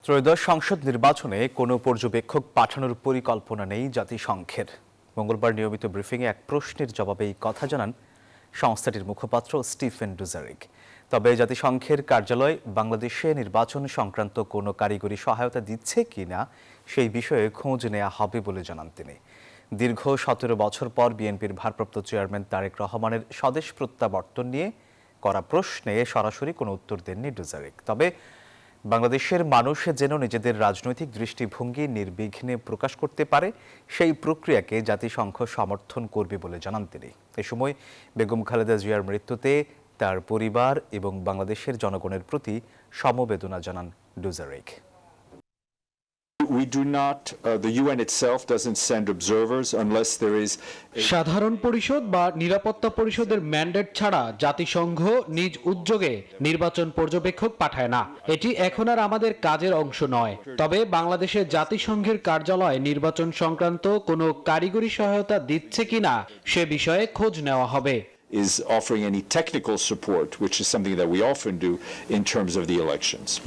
ত্রয়োদশ সংসদ নির্বাচনে কোনো পর্যবেক্ষক পাঠানোর পরিকল্পনা নেই জাতিসংঘের। মঙ্গলবার নিয়মিত ব্রিফিংয়ে এক প্রশ্নের জবাবে এই কথা জানান সংস্থাটির মুখপাত্র স্টিফেন ডুজারিক। তবে জাতিসংঘের কার্যালয় বাংলাদেশে নির্বাচন সংক্রান্ত কোনো কারিগরি সহায়তা দিচ্ছে কিনা সেই বিষয়ে খোঁজ নেওয়া হবে বলে জানান তিনি। দীর্ঘ 17 বছর পর বিএনপির ভারপ্রাপ্ত চেয়ারম্যান তারেক রহমানের স্বদেশ প্রত্যাবর্তন নিয়ে করা প্রশ্নে সরাসরি কোনো উত্তর দেননি ডুজারিক। তবে বাংলাদেশের মানুষ যেন নিজেদের রাজনৈতিক দৃষ্টিভঙ্গি নির্বিঘ্নে প্রকাশ করতে পারে সেই প্রক্রিয়াকে জাতিসংঘ সমর্থন করবে বলে জানান তিনি। এ সময় বেগম খালেদা জিয়ার মৃত্যুতে তার পরিবার এবং বাংলাদেশের জনগণের প্রতি সমবেদনা জানান Dujarric. The UN itself doesn't send observers unless there is সাধারণ পরিষদ বা নিরাপত্তা পরিষদের ম্যান্ডেট ছাড়া জাতিসংঘ নিজ উদ্যোগে নির্বাচন পর্যবেক্ষক পাঠায় না। এটি এখন আর আমাদের কাজের অংশ নয়। তবে বাংলাদেশের জাতিসংঘের কার্যালয় নির্বাচন সংক্রান্ত কোনো কারিগরি সহায়তা দিচ্ছে কিনা সে বিষয়ে খোঁজ নেওয়া হবে। is offering any technical support, which is something that we often do in terms of the elections.